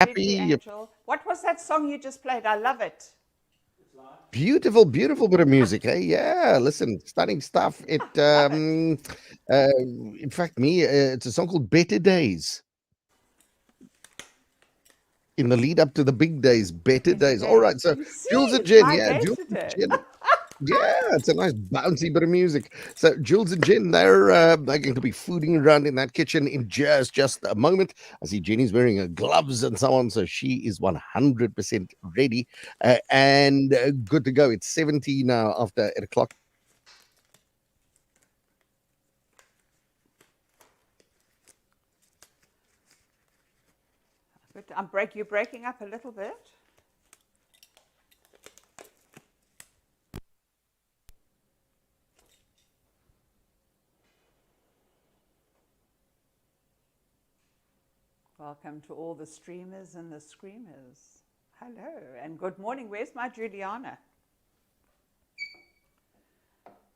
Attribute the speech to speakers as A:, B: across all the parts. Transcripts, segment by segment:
A: Absolutely,
B: Happy,
A: Angel. What was that song you just played? I love it.
B: beautiful, beautiful bit of music. Hey, yeah, listen, stunning stuff.
A: I love it.
B: Uh, in fact, it's a song called "Better Days." In the lead up to the big days, better
A: Better
B: days. All right,
A: days.
B: so
A: You see,
B: Jules and
A: it's
B: Jen,
A: my
B: yeah,
A: day
B: Jules and
A: today.
B: Jen. Yeah, it's a nice bouncy bit of music. So Jules and Jen, they're going to be fooding around in that kitchen in just a moment. I see Jenny's wearing gloves and so on, so she is 100% ready and good to go. It's 70 now after 8 o'clock.
A: But you're breaking up a little bit. Welcome to all the streamers and the screamers. Hello and good morning. Where's my Juliana?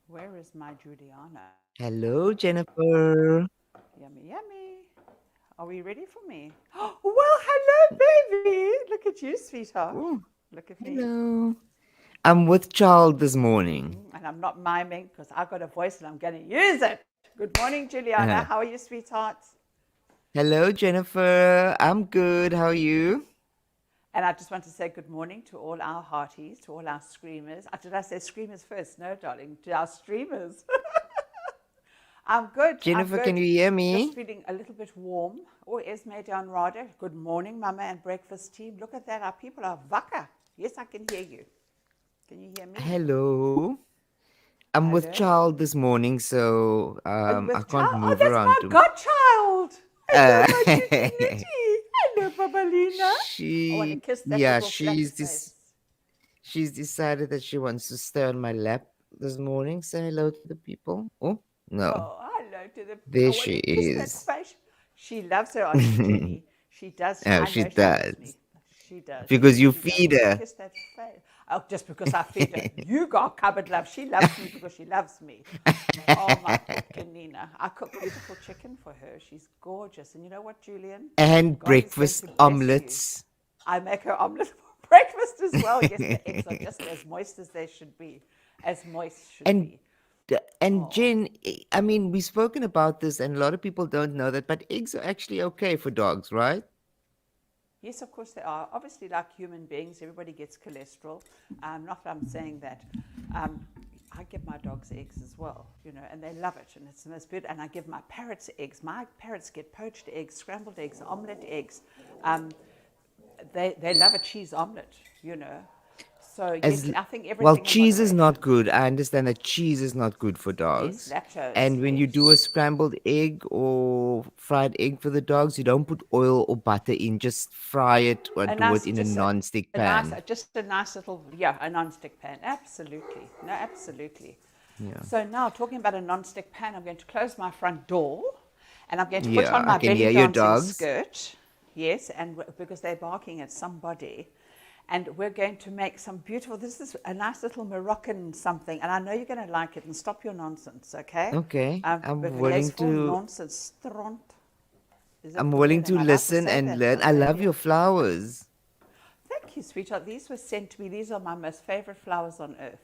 A: Where is my Juliana?
C: Hello, Jennifer.
A: Yummy, yummy. Are we ready for me? Well, hello, baby. Look at you, sweetheart.
C: Oh,
A: Look at me.
C: hello. I'm with child this morning.
A: And I'm not miming because I've got a voice and I'm going to use it. Good morning, Juliana.
C: Uh,
A: How are you, sweetheart?
C: Hello, Jennifer. I'm good. How are you?
A: And I just want to say good morning to all our hearties, to all our screamers. Did I say screamers first? No, darling, to our streamers. I'm good. I'm
C: Jennifer, can
A: good.
C: you hear
A: Just
C: me?
A: feeling a little bit warm. Oh, Esme down Rada. Good morning, Mama and breakfast team. Look at that. Our people are wakker. Yes, I can hear you. Can you hear me?
C: Hello. I'm with
A: Hello.
C: child this morning, so
A: Are you
C: I
A: with
C: can't
A: child? Oh,
C: move
A: that's
C: around
A: my
C: too.
A: godchild. Hello,
C: Uh,
A: my tutti nutti. Hello, Babalina. I want to
C: she,
A: kiss that
C: yeah,
A: little flat face.
C: she's decided that she wants to stay on my lap this morning. Say hello to the people. Oh, no.
A: Oh, hello to the. I
C: There
A: want
C: she
A: to kiss that
C: is.
A: face. She loves her Auntie Jenny. She does.
C: Oh,
A: I
C: she
A: know she loves
C: does.
A: me. She does.
C: Because you
A: She does. I
C: feed
A: want to
C: her.
A: kiss that face. Oh, just because I feed her. You got cupboard love. She loves me because she loves me. Oh, my Nina. I cook beautiful chicken for her. She's gorgeous. And you know what, Julian?
C: And
A: God is going to
C: breakfast
A: bless you.
C: omelets.
A: I make her omelette for breakfast as well. Yes, the eggs are just as moist as they should be. As moist should
C: And
A: be.
C: and
A: Oh.
C: Jen, I mean, we've spoken about this, and a lot of people don't know that, but eggs are actually okay for dogs, right?
A: Yes, of course they are. Obviously, like human beings, everybody gets cholesterol. Not that I'm saying that. Um, I give my dogs eggs as well, and they love it, and it's the most good. And I give my parrots eggs. My parrots get poached eggs, scrambled eggs, omelette eggs. Um, they love a cheese omelette. So yes,
C: As
A: I think
C: well,
A: everything in
C: cheese is not
A: moderation.
C: good. I understand that cheese is not good for
A: Yes,
C: dogs.
A: lactose.
C: And when you do a
A: Yes.
C: scrambled egg or fried egg for the dogs, you don't put oil or butter in, just fry it or
A: A
C: do it
A: nice,
C: in a non-stick pan.
A: just a nice little, yeah, a non-stick pan. Absolutely, no, absolutely.
C: Yeah.
A: So now, talking about a non-stick pan, I'm going to close my front door, and I'm going to put
C: Yeah,
A: on
C: I
A: my
C: can
A: belly
C: hear your
A: dancing
C: dogs.
A: skirt. Yes, and because they're barking at somebody, and we're going to make some beautiful. This is a nice little Moroccan something, and I know you're going to like it. And stop your nonsense, okay?
C: Okay,
A: Because for nonsense, stront. Is it
C: I'm willing
A: Korean?
C: to
A: Am I allowed to
C: listen
A: say
C: and
A: that,
C: learn. I love
A: Babalia?
C: your flowers.
A: Thank you, sweetheart. These were sent to me. These are my most favorite flowers on earth.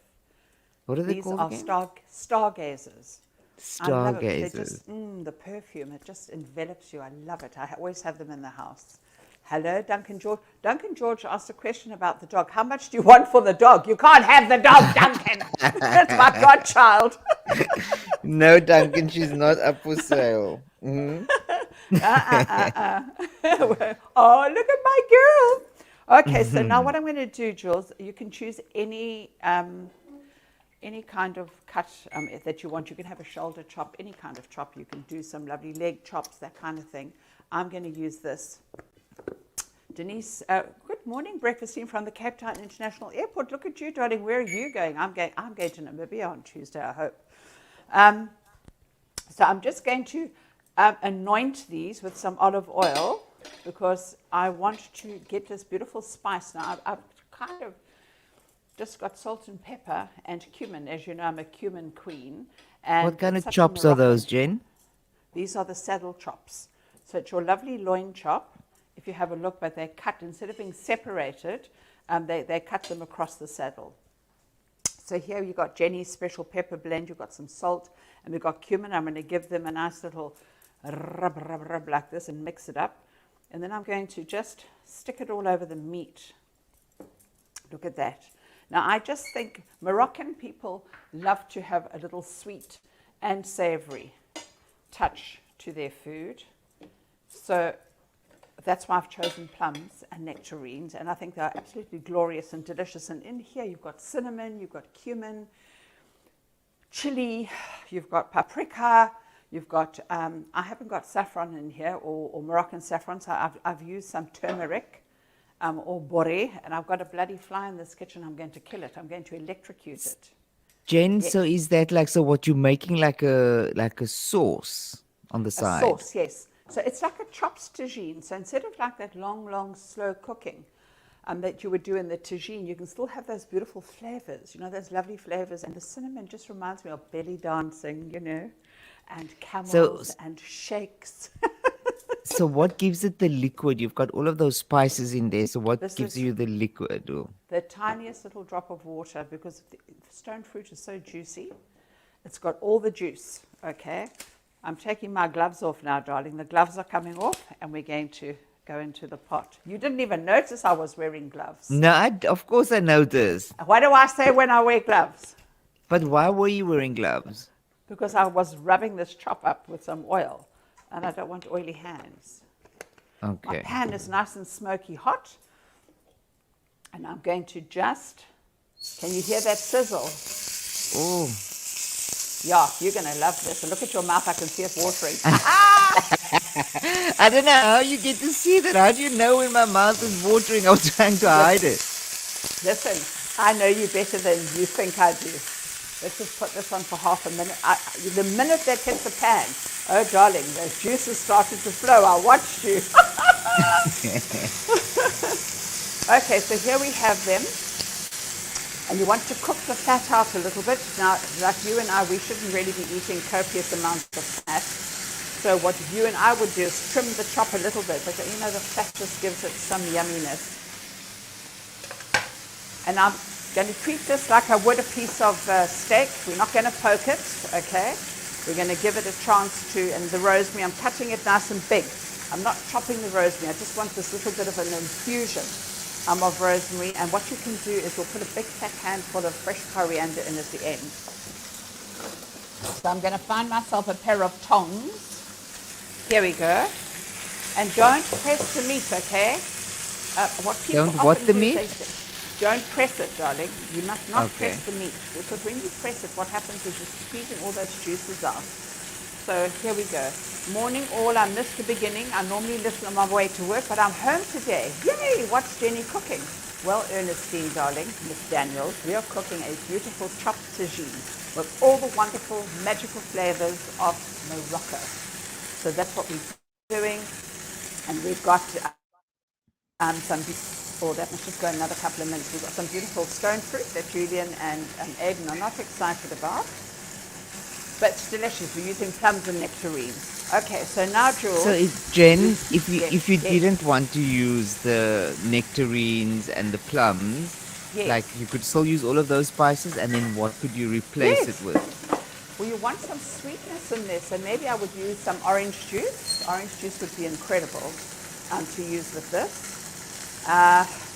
C: What are they
A: These
C: called
A: are
C: again?
A: stargazers. I love it because they
C: Stargazers.
A: just, the perfume, it just envelops you. I love it. I always have them in the house. Hello, Duncan George. Duncan George asked a question about the dog. How much do you want for the dog? You can't have the dog, Duncan. That's my godchild.
C: No, Duncan, she's not up for sale.
A: Oh, look at my girl. Okay, so now what I'm going to do, Jules, you can choose any kind of cut that you want. You can have a shoulder chop, any kind of chop. You can do some lovely leg chops, that kind of thing. I'm going to use this. Denise, good morning, breakfast team from the Cape Town International Airport. Look at you, darling. Where are you going? I'm going to Namibia on Tuesday, I hope. So I'm just going to anoint these with some olive oil because I want to get this beautiful spice. Now I've kind of just got salt and pepper and cumin. As you know, I'm a cumin queen,
C: What
A: and
C: kind
A: it's
C: of
A: such a
C: chops are those,
A: Moroccan.
C: Jen?
A: These are the saddle chops. So it's your lovely loin chop. if you have a look, but they're cut, instead of being separated, they cut them across the saddle. So here you've got Jenny's special pepper blend, you've got some salt, and we've got cumin. I'm going to give them a nice little rub like this and mix it up. And then I'm going to just stick it all over the meat. Look at that. Now, I just think Moroccan people love to have a little sweet and savory touch to their food. So that's why I've chosen plums and nectarines, and I think they're absolutely glorious and delicious. And in here, you've got cinnamon, you've got cumin, chili, you've got paprika, you've got, I haven't got saffron in here, or Moroccan saffron, so I've used some turmeric, or boré, and I've got a bloody fly in this kitchen. I'm going to kill it. I'm going to electrocute it.
C: Jen,
A: Yes.
C: so is that like, so what you're making like a sauce on the side?
A: A sauce, yes. So it's like a chopped tagine. So instead of like that long, slow cooking that you would do in the tagine, you can still have those beautiful flavors, you know, those lovely flavors. And the cinnamon just reminds me of belly dancing, you know, and camels and shakes.
C: So what gives it the liquid? You've got all of those spices in there. So what
A: This
C: gives
A: is-
C: you the liquid? Or...
A: The tiniest little drop of water, because the stone fruit is so juicy. It's got all the juice, okay? I'm taking my gloves off now, darling. The gloves are coming off, and we're going to go into the pot. You didn't even notice I was wearing gloves.
C: No, of course I noticed.
A: What do I say when I wear gloves?
C: But why were you wearing gloves?
A: Because I was rubbing this chop up with some oil, and I don't want oily hands. My
C: Okay.
A: pan is nice and smoky hot, and I'm going to just, can you hear that sizzle?
C: Oh,
A: Yeah, you're going to love this. And look at your mouth, I can see it watering.
C: I don't know how you get to see that. How do you know when my mouth is watering? I was trying to hide it.
A: Listen, I know you better than you think I do. Let's just put this on for half a minute. The minute that hits the pan, oh darling, the juices started to flow. I watched you. Okay, so here we have them. And you want to cook the fat out a little bit. Now, like you and I, we shouldn't really be eating copious amounts of fat. So what you and I would do is trim the chop a little bit, because you know the fat just gives it some yumminess. And I'm going to treat this like I would a piece of steak. We're not going to poke it, okay? We're going to give it a chance to, and the rosemary, I'm cutting it nice and big. I'm not chopping the rosemary. I just want this little bit of an infusion of rosemary. And what you can do is we'll put a big fat handful of fresh coriander in at the end. So I'm going to find myself a pair of tongs. Here we go. And don't press the meat, okay? What people
C: Don't what
A: often
C: the
A: do is
C: meat?
A: they say, don't press it, darling. You must not
C: Okay.
A: press the meat, because when you press it, what happens is you're squeezing all those juices out. So here we go. Morning all, I missed the beginning. I normally listen on my way to work, but I'm home today. Yay! What's Jenny cooking? Well, Ernestine, darling, Miss Daniels, we are cooking a beautiful chopped tagine with all the wonderful, magical flavors of Morocco. So that's what we're doing. And we've got some, that must just go another couple of minutes. We've got some beautiful stone fruit that Julian and Aiden are not excited about. But it's delicious. We're using plums and nectarines. Okay, so now, Jules.
C: So, Jen, if you
A: yes.
C: didn't want to use the nectarines and the plums,
A: Yes.
C: like you could still use all of those spices, and then what could you replace
A: Yes.
C: it with?
A: Well, you want some sweetness in this, and maybe I would use some orange juice. Orange juice would be incredible to use with this.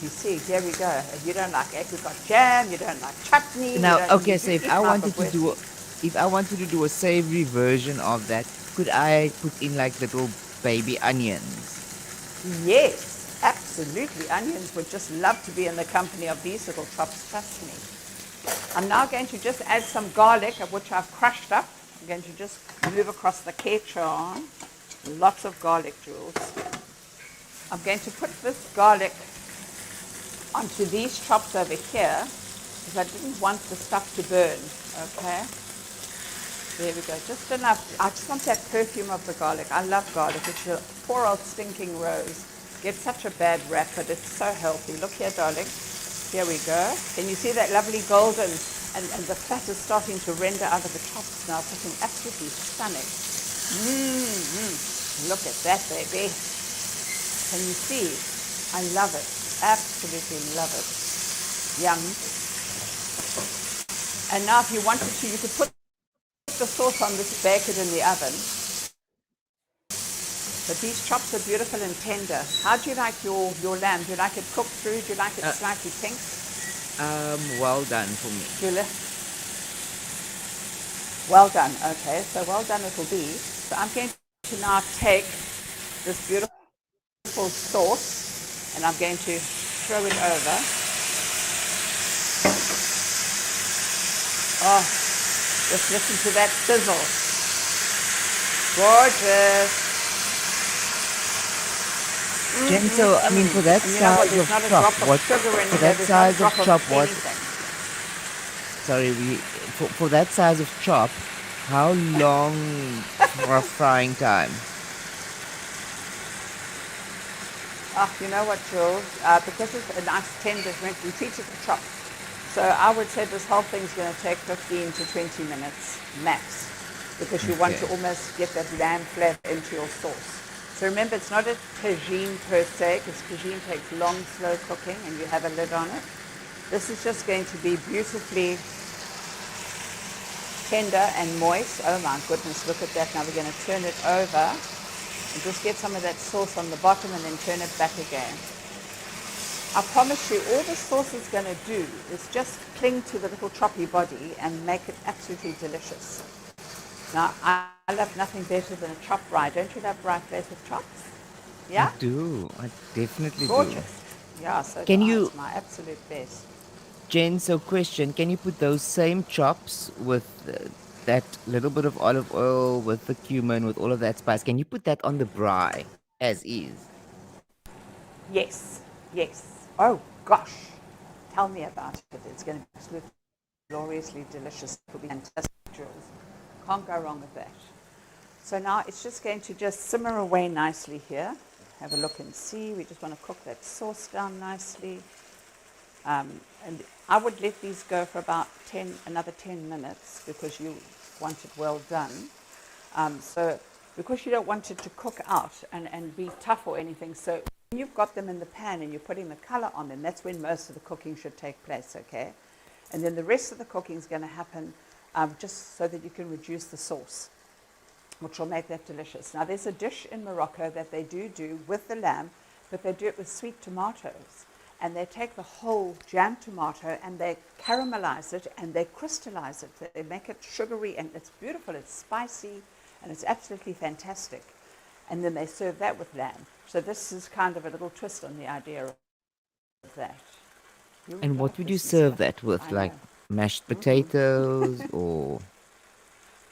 A: You see, here we go. If you don't like egg, we've got jam. You don't like chutney.
C: Now,
A: you don't
C: okay,
A: you
C: so
A: eat
C: if I
A: half
C: wanted
A: of
C: to
A: it.
C: do if I wanted to do a savory version of that, could I put in like little baby onions?
A: Yes, absolutely. Onions would just love to be in the company of these little chops, trust me. I'm now going to just add some garlic, of which I've crushed up. I'm going to just move across the ketchup. Lots of garlic, Jules. I'm going to put this garlic onto these chops over here, because I didn't want the stuff to burn, okay? There we go, just enough. I just want that perfume of the garlic. I love garlic. It's a poor old stinking rose. Gets such a bad rap, but it's so healthy. Look here, darling. Here we go. Can you see that lovely golden, and the fat is starting to render out of the chops now. It's looking absolutely stunning. Look at that, baby. Can you see? I love it. Absolutely love it. Yum. And now if you wanted to, you could put the sauce on this, bake it in the oven. But these chops are beautiful and tender. How do you like your lamb? Do you like it cooked through? Do you like it slightly pink?
C: Well done for me.
A: Julia? Well done. Okay, so well done it will be. So I'm going to now take this beautiful sauce and I'm going to throw it over. Oh, just listen to that sizzle. Gorgeous.
C: Jen, so I mean, for that
A: And you know what?
C: size
A: There's
C: of
A: not a
C: chop,
A: drop of sugar in
C: for
A: there.
C: that
A: There's not a
C: size of
A: drop
C: chop,
A: of
C: what?
A: anything.
C: Sorry, for that size of chop, how long for a frying time?
A: Oh, you know what, Jules? Because it's a nice tender, we treat it a chop. So I would say this whole thing's going to take 15 to 20 minutes max, because you want to
C: Okay.
A: almost get that lamb flavor into your sauce. So remember, it's not a tagine per se, because tagine takes long, slow cooking, and you have a lid on it. This is just going to be beautifully tender and moist. Oh my goodness, look at that. Now we're going to turn it over and just get some of that sauce on the bottom and then turn it back again. I promise you, all the sauce is going to do is just cling to the little choppy body and make it absolutely delicious. Now, I love nothing better than a chopped rye. Don't you love rye flavored chops?
C: I
A: Yeah?
C: do. I definitely do.
A: Gorgeous. Yeah, so do
C: Can
A: I.
C: you,
A: It's my absolute best.
C: Jen, so question, can you put those same chops with that little bit of olive oil, with the cumin, with all of that spice, can you put that on the braai as is?
A: Yes, yes. Oh, gosh. Tell me about it. It's going to be absolutely gloriously delicious. It will be fantastic, Jules. Can't go wrong with that. So now it's just going to just simmer away nicely here. Have a look and see. We just want to cook that sauce down nicely. And I would let these go for about another 10 minutes because you want it well done. So because you don't want it to cook out and be tough or anything, so when you've got them in the pan and you're putting the color on them, that's when most of the cooking should take place, okay? And then the rest of the cooking is going to happen just so that you can reduce the sauce, which will make that delicious. Now, there's a dish in Morocco that they do with the lamb, but they do it with sweet tomatoes. And they take the whole jam tomato and they caramelize it and they crystallize it. They make it sugary and it's beautiful. It's spicy and it's absolutely fantastic. And then they serve that with lamb. So this is kind of a little twist on the idea of that. You
C: And
A: love
C: what would you
A: this
C: serve
A: stuff.
C: that with?
A: I
C: Like
A: know.
C: mashed potatoes or.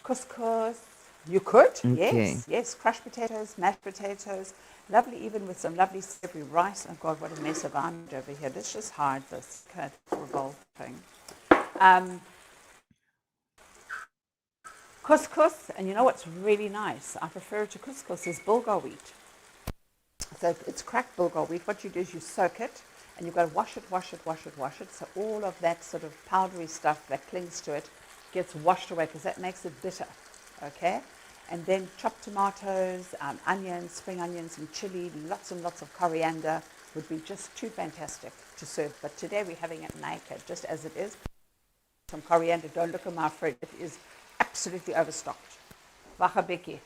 A: Couscous. You could,
C: Okay.
A: yes, yes. Crushed potatoes, mashed potatoes. Lovely, even with some lovely savory rice. Oh God, what a mess of orange over here. Let's just hide this kind of revolting. Couscous, and you know what's really nice? I prefer to couscous is bulgur wheat. So it's cracked bulgur wheat. What you do is you soak it, and you've got to wash it, wash it, wash it, wash it. So all of that sort of powdery stuff that clings to it gets washed away because that makes it bitter. Okay? And then chopped tomatoes, onions, spring onions, and chili, lots and lots of coriander would be just too fantastic to serve. But today we're having it naked, just as it is. Some coriander. Don't look at my fridge. It is absolutely overstocked. Wachabiki.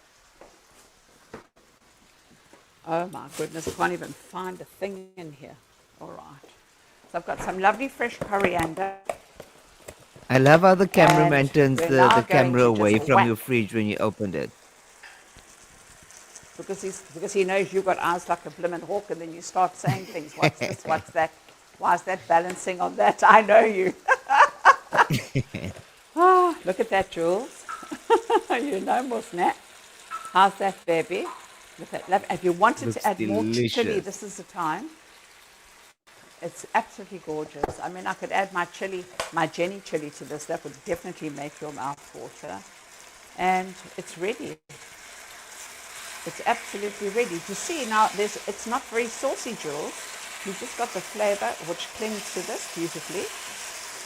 A: Oh my goodness, I can't even find a thing in here. All right. So I've got some lovely fresh coriander.
C: I love how the cameraman
A: And
C: turns
A: we're
C: the
A: now going
C: camera
A: to
C: away
A: just
C: from
A: whack,
C: your fridge when you opened it.
A: because he knows you've got eyes like a blimmin' hawk, and then you start saying things. What's this? What's that? Why is that balancing on that? I know you. Oh, look at that, Jules. You know more snap. How's that, baby? Look at that. If you wanted to
C: Looks
A: add more chili,
C: delicious.
A: this is the time. It's absolutely gorgeous. I mean, I could add my chili, my Jenny chili to this. That would definitely make your mouth water. And it's ready. It's absolutely ready. You see, now it's not very saucy, Jules. You've just got the flavor which clings to this beautifully.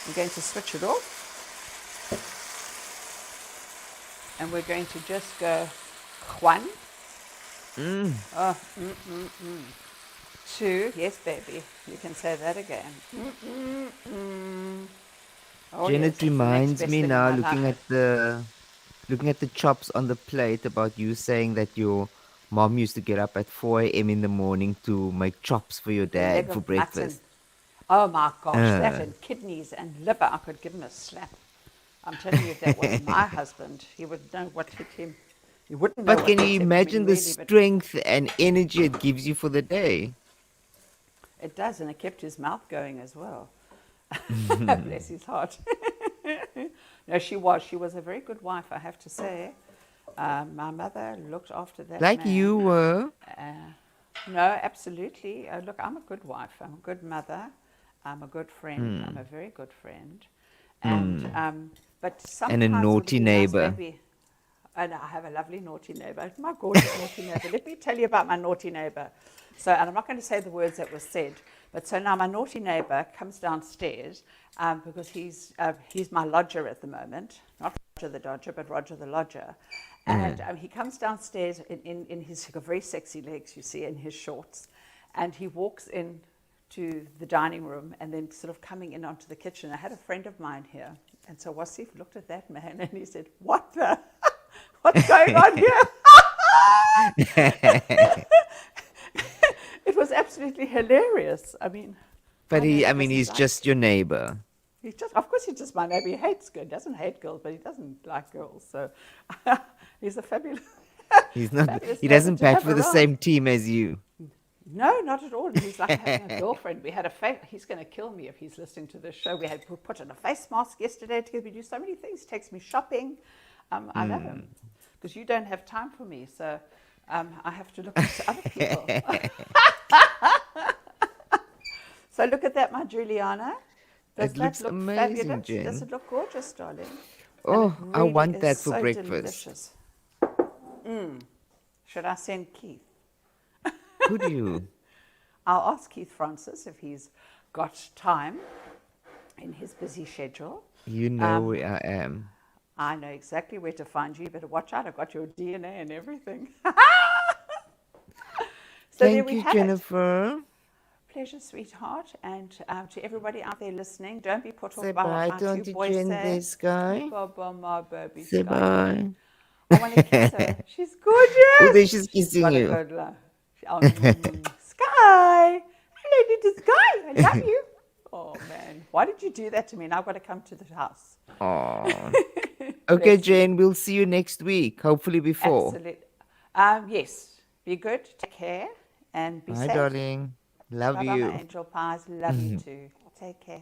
A: I'm going to switch it off. And we're going to just go Juan.
C: Mm.
A: Oh, 2. Yes, baby. You can say that again. Oh,
C: Jen,
A: yes.
C: it
A: That's the next
C: reminds
A: best
C: me
A: thing in
C: now
A: my life.
C: looking at the chops on the plate about you saying that your mom used to get up at 4 a.m. in the morning to make chops for your
A: The leg
C: dad for
A: of mutton.
C: breakfast.
A: Oh, my gosh. That
C: Uh.
A: and kidneys and liver. I could give him a slap. I'm telling you, if that was my husband, he would know what hit him. He wouldn't know
C: But
A: what
C: can
A: hit
C: you
A: him. I mean,
C: imagine the
A: really, but
C: strength and energy it gives you for the day?
A: it does, and it kept his mouth going as well. Bless his heart. No, she was. She was a very good wife, I have to say. My mother looked after that
C: Like you
A: man.
C: were.
A: No, absolutely. Look, I'm a good wife. I'm a good mother. I'm a good friend. I'm a very good friend. And but
C: And a
A: sometimes it would
C: naughty
A: be nice,
C: neighbor.
A: maybe. And I have a lovely naughty neighbor. My gorgeous naughty neighbor. Let me tell you about my naughty neighbor. So, and I'm not going to say the words that were said, but so now my naughty neighbor comes downstairs because he's my lodger at the moment, not Roger the Dodger, but Roger the lodger. And he comes downstairs in his very sexy legs, you see, in his shorts, and he walks in to the dining room and then sort of coming in onto the kitchen. I had a friend of mine here, and so Wasif looked at that man and he said, "What the? What's going on here?" It was absolutely hilarious. I mean,
C: But
A: I know he
C: he's
A: doesn't like.
C: just your neighbor.
A: He just, of course, he just my neighbor. He hates girls. Doesn't hate girls, but he doesn't like girls. So he's a fabulous,
C: He's not.
A: fabulous
C: He
A: neighbor
C: doesn't
A: to
C: bat
A: have
C: for the
A: around.
C: same team as you.
A: No, not at all. And he's like having a girlfriend. We had he's going to kill me if he's listening to this show. We put on a face mask yesterday together. We do so many things. Takes me shopping. I love him because you don't have time for me. So I have to look at other people. So look at that, my Juliana. Does
C: It
A: that
C: looks
A: look
C: amazing,
A: fabulous? Does
C: Jen.
A: it look gorgeous, darling? And it
C: Oh, I
A: really
C: want
A: is
C: that for
A: so
C: breakfast.
A: delicious. Should I send Keith?
C: Could you?
A: I'll ask Keith Francis if he's got time in his busy schedule.
C: You know where I am.
A: I know exactly where to find you. You better watch out. I've got your DNA and everything. So there
C: Thank
A: we
C: you,
A: have it.
C: Jennifer.
A: Pleasure, sweetheart. And to everybody out there listening, don't be put
C: Say
A: off by what
C: bye
A: my
C: to
A: two
C: Auntie
A: boys
C: Jen
A: say.
C: there, Sky.
A: Bye-bye, my baby
C: Say
A: Sky,
C: bye.
A: darling. I want to kiss her. She's
C: Oh, there
A: gorgeous.
C: she's
A: She's
C: kissing
A: got a
C: you.
A: good laugh. Sky. Hello, little Sky. I love you. Oh, man. Why did you do that to me? Now I've got to come to the house.
C: Oh. Okay,
A: Bless you.
C: Jen, we'll see you next week. Hopefully before.
A: Absolutely. Yes. Be good. Take care. And be
C: Bye,
A: safe.
C: darling. Love
A: Bye-bye, my
C: you.
A: angel pies. Love you too. Take care.